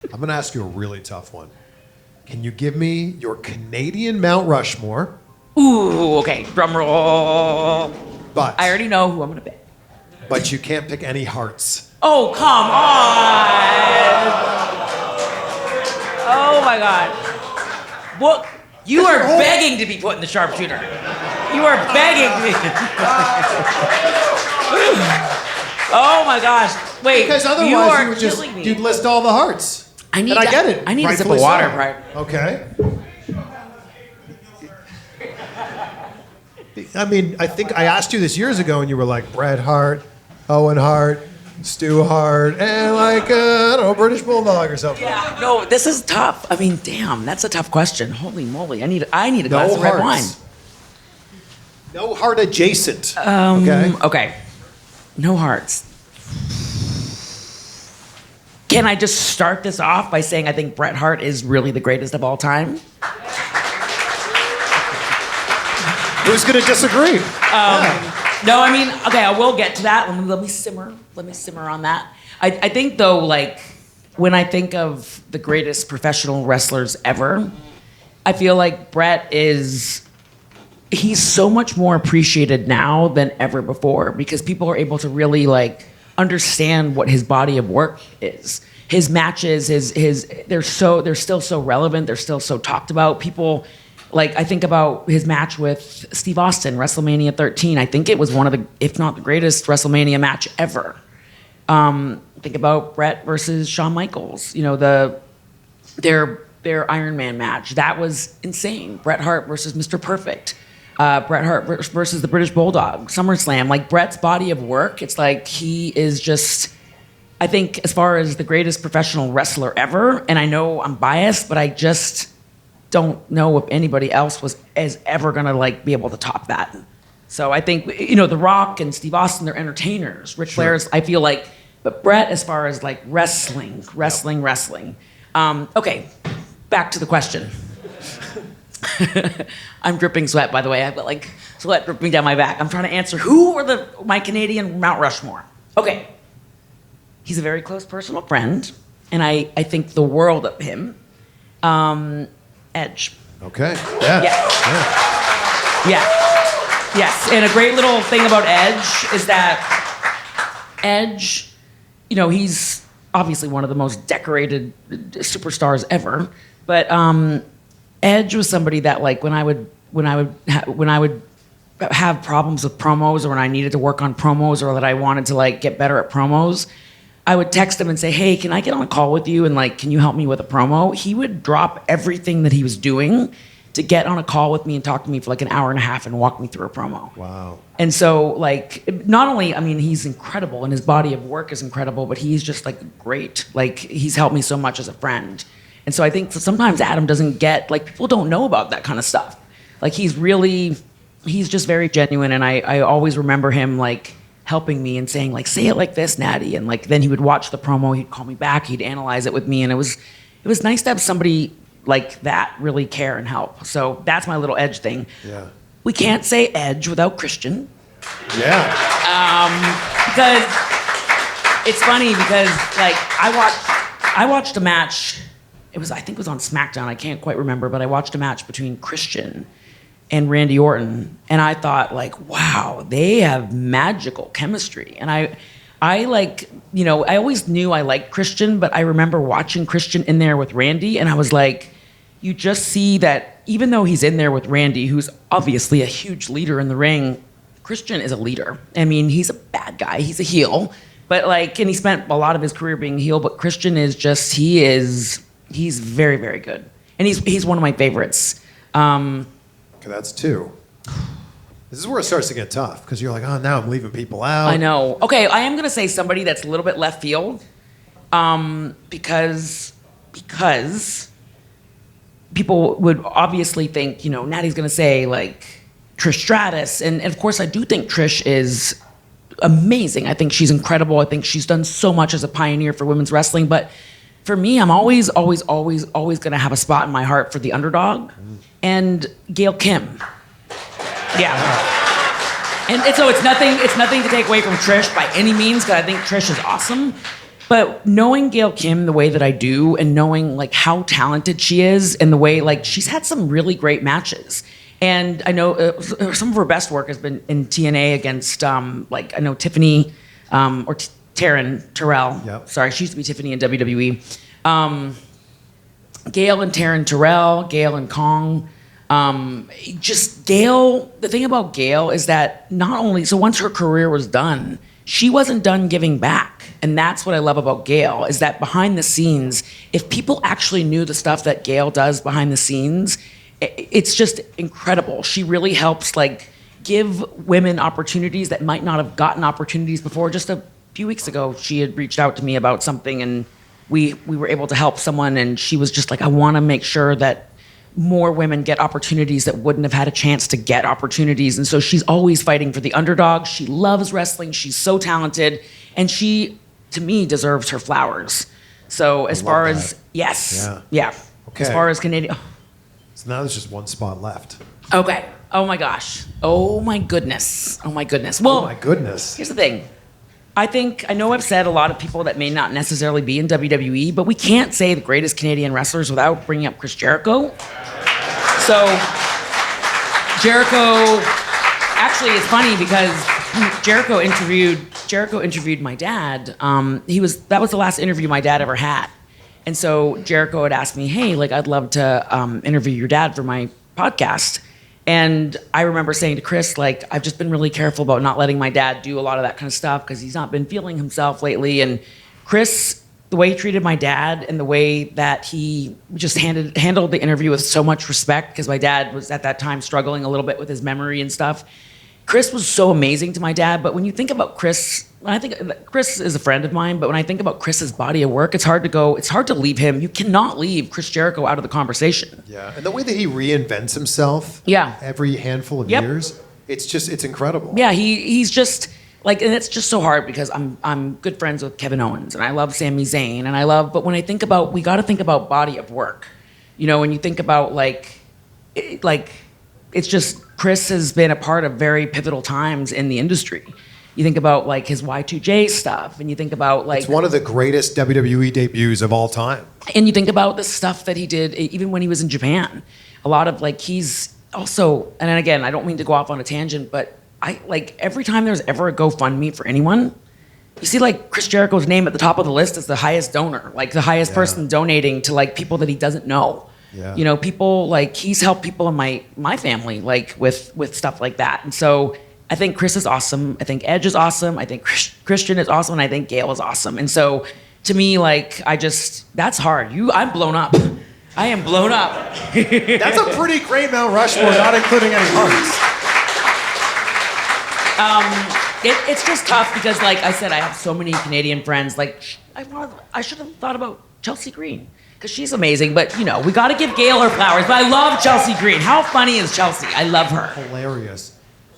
I'm going to ask you a really tough one. Can you give me your Canadian Mount Rushmore? Ooh, okay. Drum roll. But I already know who I'm gonna pick. But you can't pick any hearts. Oh, come on! Oh my God. What? You are begging to be put in the sharpshooter. You are begging to be. Oh my gosh. Wait. Because otherwise you are you would just killing me. you'd list all the hearts. I get it. I need a sip Rightfully of water, so. right? Okay. I mean, I think I asked you this years ago, and you were like Bret Hart, Owen Hart, Stu Hart, and like I don't know, British Bulldog or something. Yeah. No, this is tough. I mean, damn, that's a tough question. Holy moly! I need a glass of red wine. No heart adjacent. Okay. Okay. No hearts. Can I just start this off by saying I think Bret Hart is really the greatest of all time? Who's going to disagree? No, I mean, okay, I will get to that. Let me simmer. Let me simmer on that. I think, though, like, when I think of the greatest professional wrestlers ever, I feel like Bret he's so much more appreciated now than ever before because people are able to really, like, understand what his body of work is. His matches, they're still so relevant. They're still so talked about. People, like, I think about his match with Steve Austin, WrestleMania 13. I think it was one of the, if not the greatest WrestleMania match ever. Think about Bret versus Shawn Michaels. You know, their Iron Man match. That was insane. Bret Hart versus Mr. Perfect. Bret Hart versus the British Bulldog. SummerSlam. Like, Bret's body of work, it's like he is just, I think, as far as the greatest professional wrestler ever, and I know I'm biased, but I just don't know if anybody else is ever gonna, like, be able to top that. So I think, you know, The Rock and Steve Austin, they're entertainers. Ric Flair's, I feel like, but Bret, as far as, like, wrestling. Okay, back to the question. I'm dripping sweat, by the way. I've got, like, sweat dripping down my back. I'm trying to answer who are my Canadian Mount Rushmore. Okay. He's a very close personal friend, and I think the world of him. Edge. Okay. Yeah. Yeah. Yes. And a great little thing about Edge is that Edge, you know, he's obviously one of the most decorated superstars ever, but Edge was somebody that, like, when I would have problems with promos, or when I needed to work on promos, or that I wanted to, like, get better at promos, I would text him and say, hey, can I get on a call with you, and, like, can you help me with a promo? He would drop everything that he was doing to get on a call with me and talk to me for like an hour and a half and walk me through a promo. Wow. And so, like, not only, I mean, he's incredible and his body of work is incredible, but he's just, like, great. Like, he's helped me so much as a friend. And so I think sometimes Adam doesn't get, like, people don't know about that kind of stuff. Like, he's just very genuine, and I always remember him, like, helping me and saying, like, say it like this, Natty. And, like, then he would watch the promo, he'd call me back, he'd analyze it with me, and it was nice to have somebody like that really care and help. So that's my little Edge thing. Yeah. We can't say Edge without Christian. Yeah. Because it's funny because, like, I watched a match. I think it was on SmackDown. I can't quite remember, but I watched a match between Christian and Randy Orton, and I thought, like, wow, they have magical chemistry. And I like, you know, I always knew I liked Christian, but I remember watching Christian in there with Randy, and I was like, you just see that even though he's in there with Randy, who's obviously a huge leader in the ring, Christian is a leader. I mean, he's a bad guy, he's a heel, but, like, and he spent a lot of his career being a heel, but Christian is just, he's very, very good. And he's one of my favorites. Okay, that's two. This is where it starts to get tough, because you're like, oh, now I'm leaving people out. I know. Okay, I am going to say somebody that's a little bit left field, because people would obviously think, you know, Natty's going to say, like, Trish Stratus. And of course, I do think Trish is amazing. I think she's incredible. I think she's done so much as a pioneer for women's wrestling. But for me, I'm always going to have a spot in my heart for the underdog. And Gail Kim. Yeah. And so it's nothing to take away from Trish by any means, because I think Trish is awesome. But knowing Gail Kim the way that I do, and knowing like how talented she is, and the way like she's had some really great matches. And I know some of her best work has been in TNA against like I know Tiffany or Taryn Terrell. Yep. Sorry, she used to be Tiffany in WWE. Gail and Taryn Terrell, Gail and Kong. Just Gail, the thing about Gail is that not only, so once her career was done, she wasn't done giving back. And that's what I love about Gail, is that behind the scenes, if people actually knew the stuff that Gail does behind the scenes, it's just incredible. She really helps like give women opportunities that might not have gotten opportunities before. Just a few weeks ago, she had reached out to me about something, and we were able to help someone, and she was just like, I want to make sure that more women get opportunities that wouldn't have had a chance to get opportunities. And so she's always fighting for the underdog. She loves wrestling. She's so talented. And she, to me, deserves her flowers. So as far as, yes. Yeah. Okay. As far as Canadian. So now there's just one spot left. Okay. Oh my gosh. Oh my goodness. Oh my goodness. Well, Oh my goodness. here's the thing. I know I've said a lot of people that may not necessarily be in WWE, but we can't say the greatest Canadian wrestlers without bringing up Chris Jericho. So Jericho, actually it's funny because Jericho interviewed my dad. That was the last interview my dad ever had. And so Jericho had asked me, hey, like I'd love to interview your dad for my podcast. And I remember saying to Chris, like, I've just been really careful about not letting my dad do a lot of that kind of stuff because he's not been feeling himself lately. And Chris, the way he treated my dad and the way that he just handled the interview with so much respect, because my dad was at that time struggling a little bit with his memory and stuff. Chris was so amazing to my dad. But when you think about Chris, I think Chris is a friend of mine, but when I think about Chris's body of work, it's hard to leave him. You cannot leave Chris Jericho out of the conversation. Yeah, and the way that he reinvents himself every handful of years, it's incredible. Yeah, he's just like, and it's just so hard because I'm good friends with Kevin Owens, and I love Sami Zayn, but when I think about, we got to think about body of work. You know, when you think about it's just, Chris has been a part of very pivotal times in the industry. You think about like his Y2J stuff, and you think about like... It's one of the greatest WWE debuts of all time. And you think about the stuff that he did even when he was in Japan. A lot of like, he's also, and then again, I don't mean to go off on a tangent, but I like every time there's ever a GoFundMe for anyone, you see like Chris Jericho's name at the top of the list as the highest donor, like the highest person donating to like people that he doesn't know. Yeah. You know, people like, he's helped people in my family like with stuff like that. And so I think Chris is awesome. I think Edge is awesome. I think Christian is awesome. And I think Gail is awesome. And so to me, like, that's hard. I'm blown up. I am blown up. That's a pretty great Mount Rushmore, not including any hearts. It's just tough because, like I said, I have so many Canadian friends. Like, I should have thought about Chelsea Green because she's amazing. But, you know, we got to give Gail her flowers. But I love Chelsea Green. How funny is Chelsea? I love her. Hilarious.